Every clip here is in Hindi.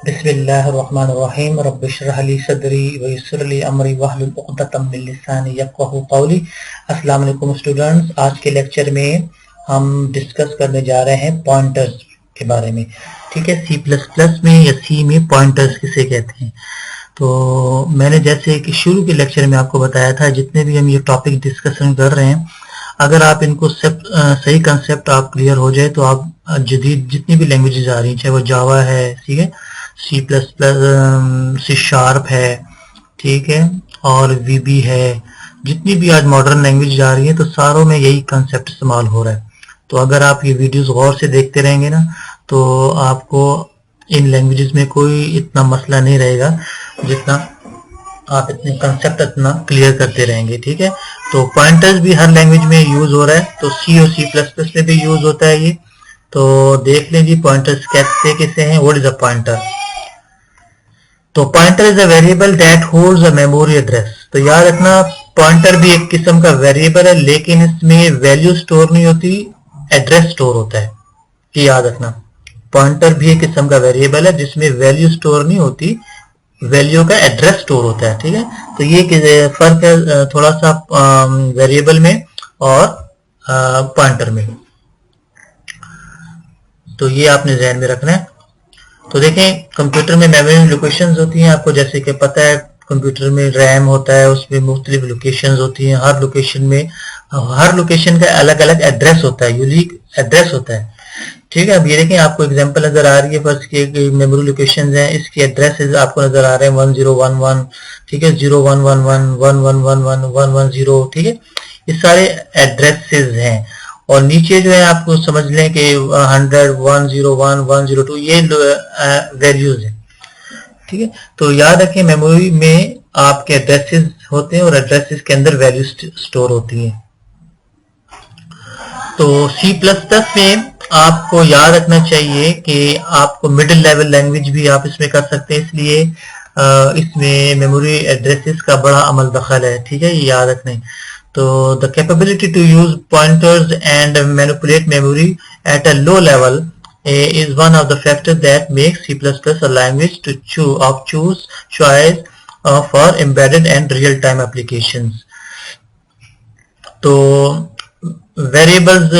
बिस्मिल्लाहिर्रहमानिर्रहीम रब्बिश्रह ली सदरी व यस्सिर ली अमरी वहलुल उक़दतम मिन लिसानी यफ़क़हू क़ौली। अस्सलाम वालेकुम स्टूडेंट्स, आज के लेक्चर में हम डिस्कस करने जा रहे हैं पॉइंटर्स के बारे में। ठीक है, C++ में या सी में पॉइंटर्स किसे कहते हैं। तो मैंने जैसे कि शुरू के लेक्चर में आपको बताया था, जितने भी हम ये टॉपिक डिस्कशन कर रहे हैं, अगर आप इनको सही कंसेप्ट आप क्लियर हो जाए तो आप जदीद जितनी भी लैंग्वेजेस आ रही हैं, चाहे वो जावा है, ठीक है, C++, C# है, ठीक है, और VB है, जितनी भी आज मॉडर्न लैंग्वेज आ रही है तो सारों में यही कंसेप्ट इस्तेमाल हो रहा है। तो अगर आप ये वीडियोस गौर से देखते रहेंगे ना, तो आपको इन लैंग्वेजेस में कोई इतना मसला नहीं रहेगा जितना आप इतने कंसेप्ट इतना क्लियर करते रहेंगे। ठीक है, तो पॉइंटर्स भी हर लैंग्वेज में यूज हो रहा है, तो C और C++ में भी यूज होता है ये। तो देख लें जी पॉइंटर्स कहते किसे हैं। What is a pointer? तो pointer is a variable that holds a memory address. तो याद रखना, पॉइंटर भी एक किस्म का वेरिएबल है, लेकिन इसमें वैल्यू स्टोर नहीं होती, एड्रेस स्टोर होता है। ये याद रखना, पॉइंटर भी एक किस्म का वेरिएबल है जिसमें वैल्यू स्टोर नहीं होती, वैल्यू का एड्रेस स्टोर होता है। ठीक है, तो ये फर्क है थोड़ा सा वेरिएबल में और पॉइंटर में। तो ये आपने ध्यान में रखना है। तो देखें, कंप्यूटर में मेमोरी लोकेशंस होती हैं, आपको जैसे कि पता है कंप्यूटर में रैम होता है, उसमें मुख्तलिफ लोकेशंस होती हैं। हर लोकेशन का अलग अलग एड्रेस होता है, यूनिक एड्रेस होता है। ठीक है, अब ये देखें, आपको एग्जांपल नजर आ रही है, फर्स्ट की मेमोरी लोकेशंस हैं, इसकी एड्रेस आपको नजर आ रहे हैं 1011, ठीक है, 0111, 1111, 110, ठीक है, ये सारे एड्रेसेस हैं। और नीचे जो है आपको समझ लें कि 100, 101, 102 ये वैल्यूज हैं। ठीक है, तो याद रखें मेमोरी में आपके एड्रेसेस होते हैं और एड्रेसेस के अंदर वैल्यू स्टोर होती हैं। तो C++ में आपको याद रखना चाहिए कि आपको मिडिल लेवल लैंग्वेज भी आप इसमें कर सकते हैं, इसलिए इसमें मेमोरी एड्रेसेस का बड़ा अमल दखल है। ठीक है, ये याद रखना। तो the capability to use pointers and manipulate memory at a low level is one of the factors that makes C++ a language to choose choice for embedded and real-time applications. तो variables,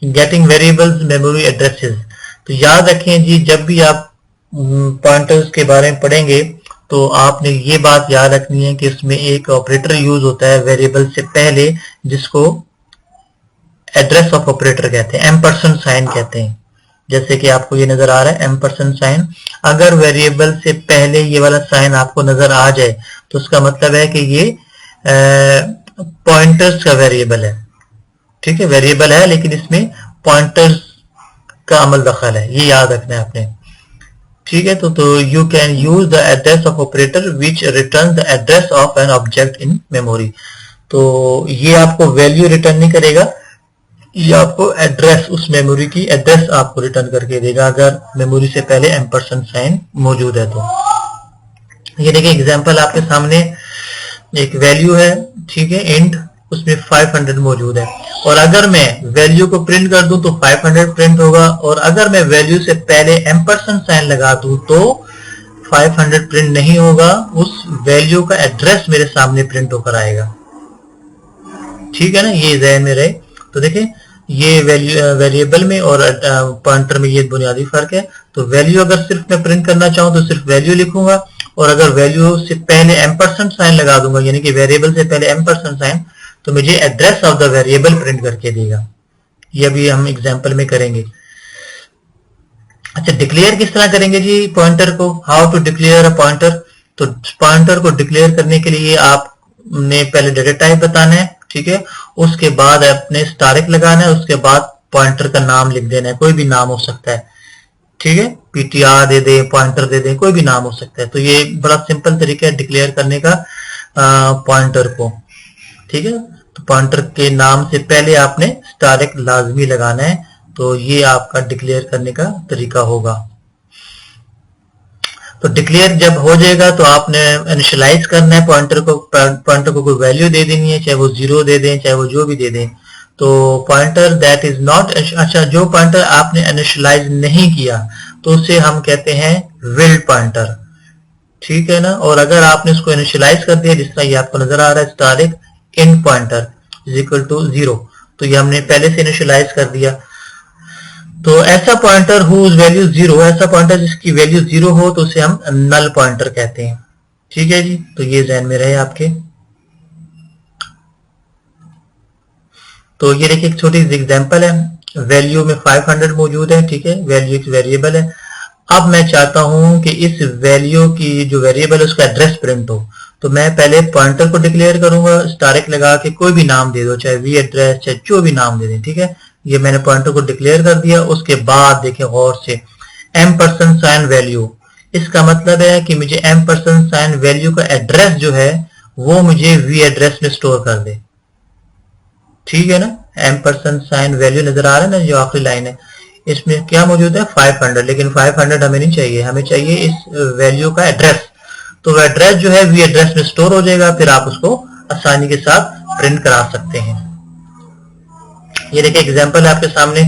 getting variables memory addresses, तो याद रखें जी, जब भी आप पॉइंटर्स के बारे में पढ़ेंगे तो आपने ये बात याद रखनी है कि इसमें एक ऑपरेटर यूज होता है वेरिएबल से पहले, जिसको एड्रेस ऑफ ऑपरेटर कहते हैं, एम्परसेंड साइन कहते हैं। जैसे कि आपको ये नजर आ रहा है एम्परसेंड साइन, अगर वेरिएबल से पहले ये वाला साइन आपको नजर आ जाए तो उसका मतलब है कि ये पॉइंटर्स का वेरिएबल है। ठीक है, वेरिएबल है लेकिन इसमें पॉइंटर्स का अमल दखल है, ये याद रखना है आपने। ठीक है, तो you can use the address of operator which return the address of an object in memory. तो ये आपको वैल्यू रिटर्न नहीं करेगा, ये आपको एड्रेस, उस मेमोरी की एड्रेस आपको रिटर्न करके देगा अगर मेमोरी से पहले एम्परसेंड साइन मौजूद है। तो ये देखिए एग्जांपल आपके सामने, एक वैल्यू है, ठीक है, इंट, उसमें 500 मौजूद है, और अगर मैं वैल्यू को प्रिंट कर दूं तो 500 प्रिंट होगा, और अगर मैं वैल्यू से पहले एम्परसेंड साइन लगा दूं तो 500 प्रिंट नहीं होगा, उस वैल्यू का एड्रेस मेरे सामने प्रिंट होकर आएगा। ठीक है ना, ये ज़हन में रहे। तो देखें, ये वेरिएबल में और पॉइंटर में ये बुनियादी फर्क है। तो वैल्यू अगर सिर्फ मैं प्रिंट करना चाहूं तो सिर्फ वैल्यू लिखूंगा, और अगर वैल्यू से पहले एम्परसेंड साइन लगा दूंगा, यानी कि वेरिएबल से पहले एम्परसेंड साइन, तो मुझे address of the variable print करके देगा। ये अभी हम एग्जांपल में करेंगे। अच्छा, डिक्लेयर किस तरह करेंगे जी पॉइंटर को? How to declare a pointer? तो पॉइंटर को डिक्लेयर करने के लिए आपने पहले डेटा टाइप बताना है, ठीक है, उसके बाद आपने स्टारिक लगाना है, उसके बाद पॉइंटर का नाम लिख देना है, कोई भी नाम हो सकता है। ठीक है, PTR दे दें, पॉइंटर दे दें, कोई भी नाम हो सकता है। तो ये बड़ा सिंपल तरीका है डिक्लेयर करने का पॉइंटर को। ठीक है, तो पॉइंटर के नाम से पहले आपने स्टारिक लाजमी लगाना है, तो ये आपका डिक्लेयर करने का तरीका होगा। तो डिक्लेयर जब हो जाएगा तो आपने इनिशियलाइज करना है पॉइंटर को कोई वैल्यू दे देनी है, चाहे वो 0 दे दें, चाहे वो जो भी दे दें। तो पॉइंटर दैट इज नॉट, अच्छा, जो पॉइंटर आपने इनिशियलाइज नहीं किया तो उसे हम कहते हैं विल्ड पॉइंटर, ठीक है ना। और अगर आपने इसको इनिशियलाइज कर दिया, जिस तरह ये आपको नजर आ रहा है स्टारिक इन पॉइंटर इज इक्वल टू 0, तो ये हमने पहले से इनिशियलाइज कर दिया। तो ऐसा पॉइंटर हुज वैल्यू 0, ऐसा पॉइंटर जिसकी वैल्यू 0 हो तो उसे हम नल पॉइंटर कहते हैं, ठीक है जी। तो ये ध्यान में रहे आपके। तो ये देखिए एक छोटी सी एग्जांपल है, वैल्यू में 500 मौजूद है, ठीक है, वैल्यू एक वेरिएबल है। अब मैं चाहता हूं कि इस वैल्यू की जो वेरिएबल है उसका एड्रेस प्रिंट हो, तो मैं पहले पॉइंटर को डिक्लेयर करूंगा, स्टारिक लगा के कोई भी नाम दे दो, चाहे वी एड्रेस चाहे जो भी नाम दे दें, ठीक है। ये मैंने पॉइंटर को डिक्लेयर कर दिया। उसके बाद देखें गौर से, एम% साइन वैल्यू, इसका मतलब है कि मुझे एम% साइन वैल्यू का एड्रेस जो है वो मुझे वी एड्रेस में स्टोर कर दे, ठीक है ना। एम% साइन वैल्यू नजर आ रहा है ना, जो आखिरी लाइन है, इसमें क्या मौजूद है 500, लेकिन 500 हमें नहीं चाहिए, हमें चाहिए इस वैल्यू का एड्रेस। तो वह एड्रेस जो है वी एड्रेस में स्टोर हो जाएगा, फिर आप उसको आसानी के साथ प्रिंट करा सकते हैं। ये देखिए एग्जांपल है आपके सामने,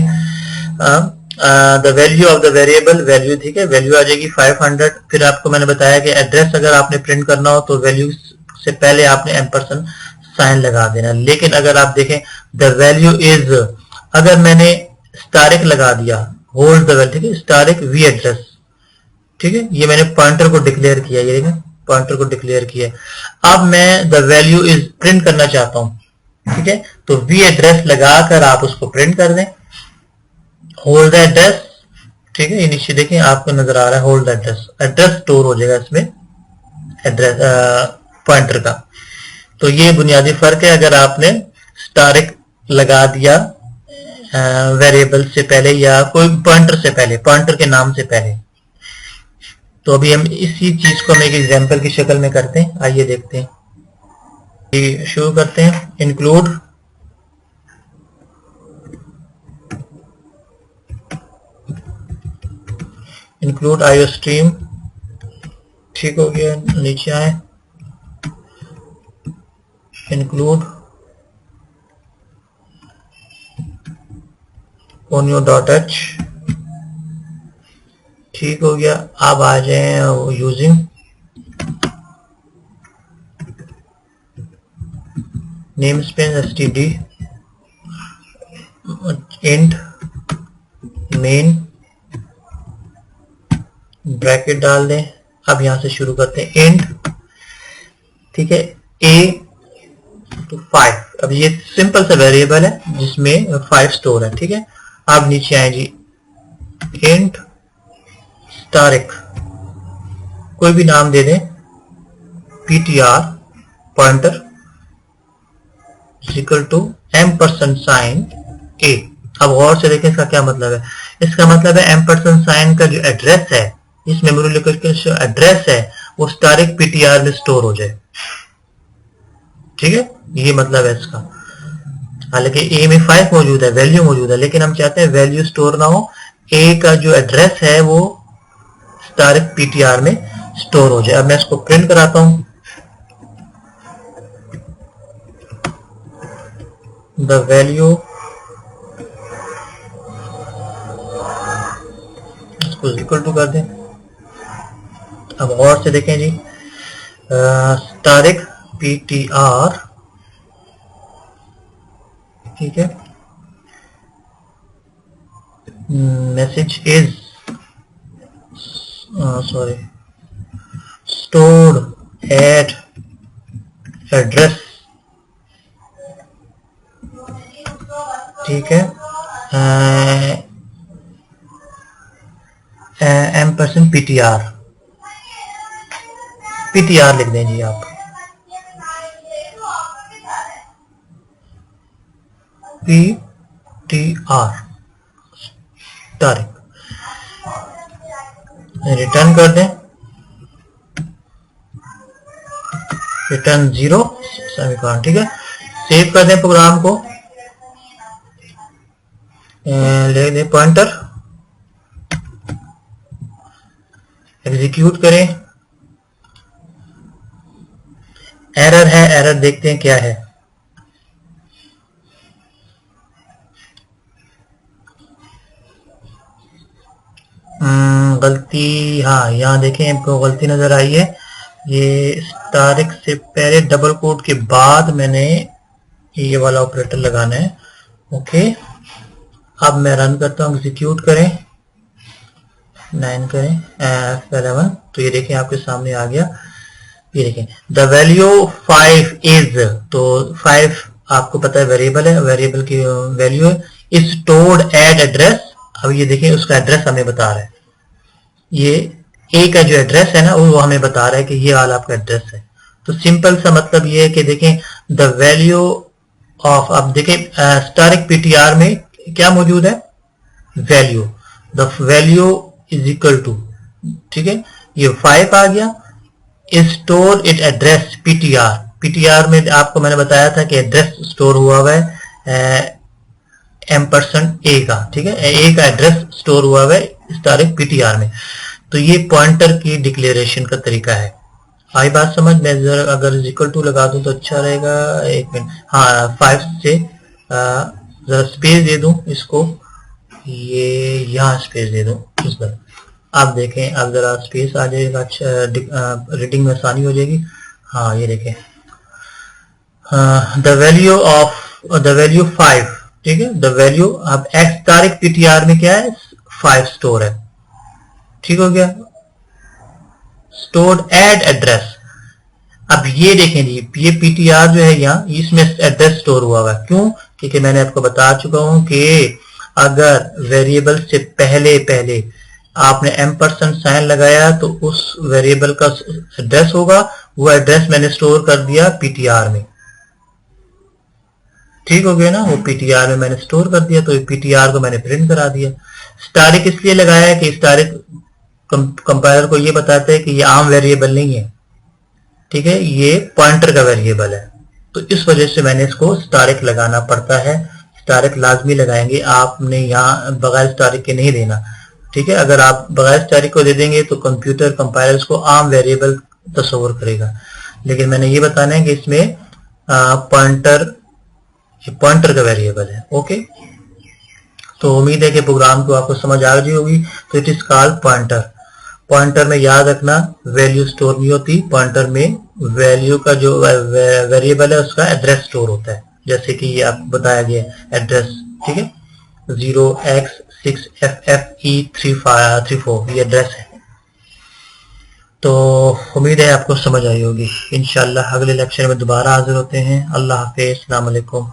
the value of the variable, value, ठीक है, वैल्यू आ जाएगी 500। फिर आपको मैंने बताया कि एड्रेस अगर आपने प्रिंट करना हो तो वैल्यू से पहले आपने एम्परसेंड साइन लगा देना। लेकिन अगर आप देखें द वैल्यू इज, अगर मैंने स्टारिक लगा दिया, होल्ड द वैल्यू, ठीक है, स्टारिक वी एड्रेस, ठीक है, ये मैंने पॉइंटर को डिक्लेयर किया, ये देखें पॉइंटर को डिक्लेयर किया। अब मैं द वैल्यू इज प्रिंट करना चाहता हूं, ठीक है, तो वी एड्रेस लगाकर आप उसको प्रिंट कर दें, होल्ड द एड्रेस, ठीक है, ये नीचे देखें आपको नजर आ रहा है hold the address, address store हो जाएगा इसमें एड्रेस पॉइंटर का। तो ये बुनियादी फर्क है अगर आपने स्टारिक लगा दिया वेरिएबल से पहले या कोई पॉइंटर से पहले, पॉइंटर के नाम से पहले। तो अभी हम इसी चीज को हम एक एग्जांपल की शक्ल में करते हैं, आइए देखते हैं। ये शुरू करते हैं, इंक्लूड आईओ स्ट्रीम, ठीक हो गया, नीचे आए, इंक्लूड onio.h, ठीक हो गया। अब आ जाए using name space std int main bracket डाल दें। अब यहां से शुरू करते हैं, इंट, ठीक है, a to 5। अब ये सिंपल सा वेरिएबल है जिसमें 5 स्टोर है, ठीक है। अब नीचे आए जी, इंट स्टारिक, कोई भी नाम दे दें, ptr पॉइंटर इक्वल टू एम% साइन a। अब गौर से देखें इसका क्या मतलब है, इसका मतलब है एम% साइन का जो एड्रेस है, इस मेमोरी लोकेशन का जो एड्रेस है वो स्टारिक ptr में स्टोर हो जाए, ठीक है, ये मतलब है इसका। हालांकि a में 5 मौजूद है, वैल्यू मौजूद है, लेकिन हम चाहते हैं वैल्यू स्टोर ना हो, a का जो एड्रेस है वो स्टारिक ptr में स्टोर हो जाए। अब मैं इसको प्रिंट कराता हूं, द वैल्यू, इसको इक्वल टू कर दें। अब गौर से देखें जी, स्टारिक ptr, ठीक है, message is sorry stored at address, ठीक है, एम% ptr लिख दें जी आप, ptr तारीख, रिटर्न कर दें, रिटर्न 0 सेमीकोलन, ठीक है। सेव कर दें प्रोग्राम को, ले दें पॉइंटर, एग्जीक्यूट करें। एरर है, एरर देखते हैं क्या है। गलती, हाँ यहाँ देखें आपको गलती नजर आई है। ये स्टारिक से पहले डबल कोट के बाद मैंने ये वाला ऑपरेटर लगाना है। ओके, अब मैं रन करता हूँ, एग्जीक्यूट करें, 9 करें, F11, तो ये देखें आपके सामने आ गया। ये देखें द वैल्यू 5 इज, तो 5 आपको पता है वेरिएबल है, वेरिएबल की वैल्यू है, इज स्टोर्ड एट एड्रेस। अब ये देखें उसका एड्रेस हमें बता रहा है, ये ए का जो एड्रेस है ना वो हमें बता रहा है कि ये वाला आपका एड्रेस है। तो सिंपल सा मतलब ये है कि देखें द वैल्यू ऑफ, अब देखें स्टारिक पीटीआर में क्या मौजूद है, value, the value is equal to, ठीक है, ये 5 आ गया, store at address PTR. PTR में आपको मैंने बताया था कि एड्रेस स्टोर हुआ हुआ है एम्परसेंड ए का, ठीक है, ए का एड्रेस स्टोर हुआ हुआ है स्टारिक पीटीआर में। तो ये पॉइंटर की डिक्लेरेशन का तरीका है। आई बात समझ? मैं अगर इक्वल टू लगा दूं तो अच्छा रहेगा। एक मिनट, हाँ 5 से जरा स्पेस दे दूं इसको, ये यहाँ स्पेस दे दूं इस पर। आप देखें, अब जरा स्पेस आ जाएगा, अच्छा रीडिंग में आसानी हो जाएगी। हाँ ये देखें द वैल्यू 5, ठीक है, द वैल्यू, अब एक्स तारीख पीटीआर में क्या है, 5 स्टोर है, ठीक हो गया, स्टोर्ड एट एड्रेस। अब ये देखें जी, ये पीटीआर जो है यहाँ इसमें एड्रेस स्टोर हुआ हुआ है, क्यों? क्योंकि मैंने आपको बता चुका हूं कि अगर वेरिएबल से पहले पहले आपने एम्परसेंड साइन लगाया तो उस वेरिएबल का एड्रेस होगा, वो एड्रेस मैंने स्टोर कर दिया पीटीआर में, ठीक हो गया ना, वो पीटीआर में मैंने स्टोर कर दिया, तो पीटीआर को मैंने प्रिंट करा दिया। स्टारिक इसलिए लगाया है कि स्टारिक कंपाइलर को ये बताता है कि ये आम वेरिएबल नहीं है, ठीक है, ये पॉइंटर का वेरिएबल है, तो इस वजह से मैंने इसको स्टारिक लगाना पड़ता है। स्टारिक लाजमी लगाएंगे, आपने यहाँ बगैर स्टारिक के नहीं देना, ठीक है। अगर आप बगैर स्टारिक को दे देंगे तो कंप्यूटर कंपाइलर इसको आम वेरिएबल तस्वर करेगा, लेकिन मैंने ये बताना है कि इसमें पॉइंटर का वेरिएबल है। ओके, तो उम्मीद है कि प्रोग्राम को आपको समझ आ गई होगी। तो it is called pointer. Pointer में याद रखना वैल्यू स्टोर नहीं होती, पॉइंटर में वैल्यू का जो वेरिएबल है उसका एड्रेस स्टोर होता है, जैसे कि ये आप बताया गया एड्रेस, ठीक है, 0x6FFE34 ये एड्रेस है। तो उम्मीद है आपको समझ आई होगी। इंशाल्लाह अगले लेक्चर में दोबारा हाजिर होते हैं। अल्लाह हाफिज़, अस्सलाम वालेकुम।